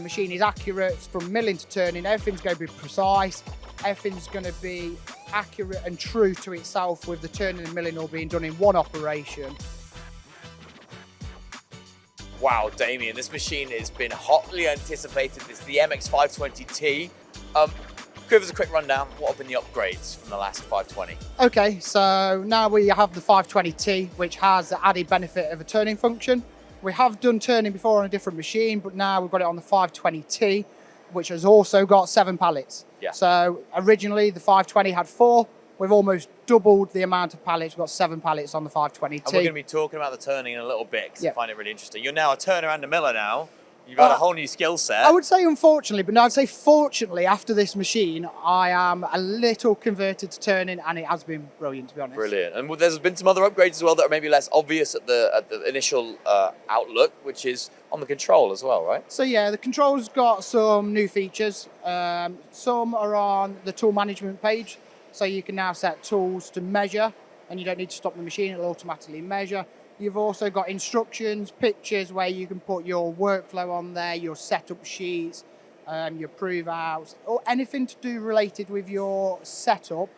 machine is accurate from milling to turning. Everything's going to be precise. Everything's going to be accurate and true to itself, with the turning and milling all being done in one operation. Wow, Damien, this machine has been hotly anticipated. It's the MX-520T. Give us a quick rundown. What have been the upgrades from the last 520? Okay, so now we have the 520T, which has the added benefit of a turning function. We have done turning before on a different machine, but now we've got it on the 520T, which has also got 7 pallets. Yeah. So originally the 520 had 4. We've almost doubled the amount of pallets. We've got 7 pallets on the 520T. And we're going to be talking about the turning in a little bit, because I find it really interesting. You're now a turner and a miller now. You've got a whole new skill set. I would say unfortunately, but no, I'd say fortunately, after this machine, I am a little converted to turning, and it has been brilliant, to be honest. Brilliant. And there's been some other upgrades as well that are maybe less obvious at the initial outlook, which is on the control as well, right? So yeah, the control's got some new features. Some are on the tool management page, so you can now set tools to measure, and you don't need to stop the machine, it'll automatically measure. You've also got instructions, pictures where you can put your workflow on there, your setup sheets, your prove outs, or anything to do related with your setup,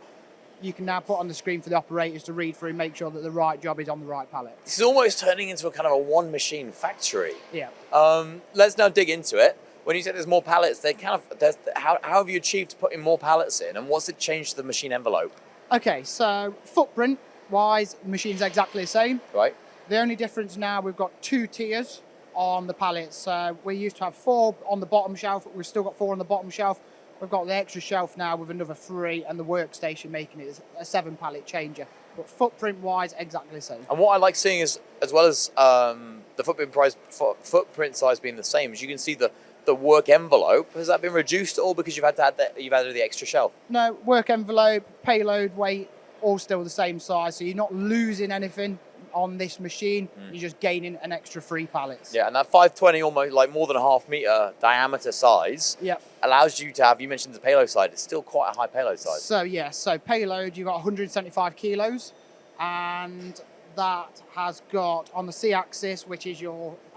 you can now put on the screen for the operators to read through and make sure that the right job is on the right pallet. This is almost turning into a kind of a one machine factory. Yeah. Let's now dig into it. When you say there's more pallets, how have you achieved putting more pallets in, and what's it changed to the machine envelope? Okay, so footprint wise, the machine's exactly the same. Right. The only difference now, we've got 2 tiers on the pallets. So we used to have 4 on the bottom shelf, we've still got 4 on the bottom shelf. We've got the extra shelf now with another 3, and the workstation making it a 7 pallet changer. But footprint wise, exactly the same. And what I like seeing is, as well as the footprint size being the same, as you can see the work envelope, has that been reduced at all because you've added the extra shelf? No, work envelope, payload, weight, all still the same size. So you're not losing anything on this machine, you're just gaining an extra 3 pallets. Yeah, and that 520, almost like more than a ½ meter diameter size, allows you to have, you mentioned the payload side, it's still quite a high payload size. So yeah, so payload, you've got 175 kilos, and that has got on the C-axis, which is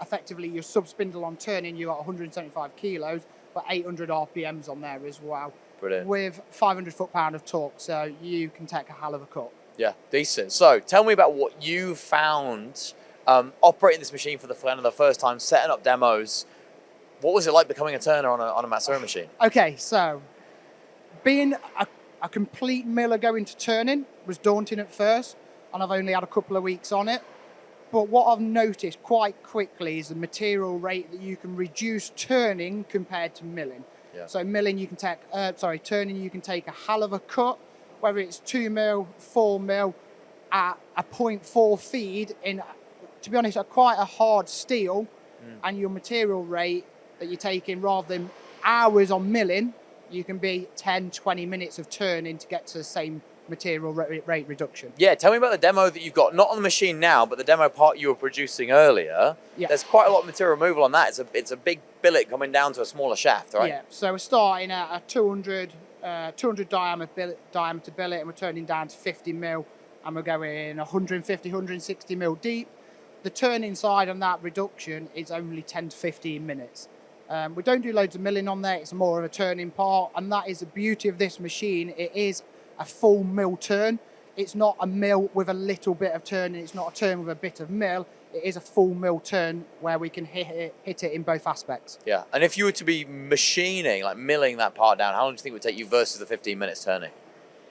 effectively your sub-spindle on turning, you've got 175 kilos, but 800 RPMs on there as well. Brilliant. With 500 foot-pound of torque, so you can take a hell of a cut. Yeah, decent. So tell me about what you found operating this machine for the first time, setting up demos. What was it like becoming a turner on a Matsuura machine? Okay, so being a complete miller going to turning was daunting at first, and I've only had a couple of weeks on it. But what I've noticed quite quickly is the material rate that you can reduce turning compared to milling. Yeah. So milling, you can take, turning, you can take a hell of a cut, whether it's 2 mil, 4 mil, at a 0.4 feed in, to be honest, quite a hard steel, and your material rate that you're taking, rather than hours on milling, you can be 10, 20 minutes of turning to get to the same material rate reduction. Yeah, tell me about the demo that you've got, not on the machine now, but the demo part you were producing earlier. Yeah. There's quite a lot of material removal on that. It's a big billet coming down to a smaller shaft, right? Yeah, so we're starting at a 200 diameter billet, and we're turning down to 50 mil, and we're going 150, 160 mil deep. The turning side on that reduction is only 10 to 15 minutes. We don't do loads of milling on there, it's more of a turning part, and that is the beauty of this machine. It is a full mill turn. It's not a mill with a little bit of turning, it's not a turn with a bit of mill. It is a full mill turn where we can hit it in both aspects. Yeah, and if you were to be machining, like milling that part down, how long do you think it would take you versus the 15 minutes turning?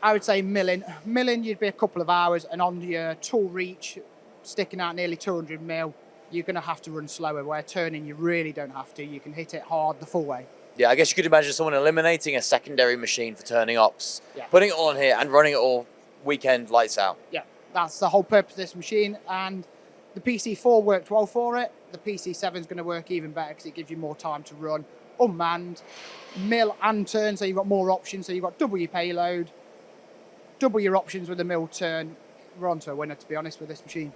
I would say milling. Milling, you'd be a couple of hours, and on your tool reach, sticking out nearly 200 mil, you're going to have to run slower, where turning, you really don't have to. You can hit it hard the full way. Yeah, I guess you could imagine someone eliminating a secondary machine for turning ops, putting it all on here and running it all weekend lights out. Yeah, that's the whole purpose of this machine, and the PC4 worked well for it. The PC7 is going to work even better because it gives you more time to run unmanned, mill and turn, so you've got more options. So you've got double your payload, double your options with the mill turn. We're on to a winner, to be honest, with this machine.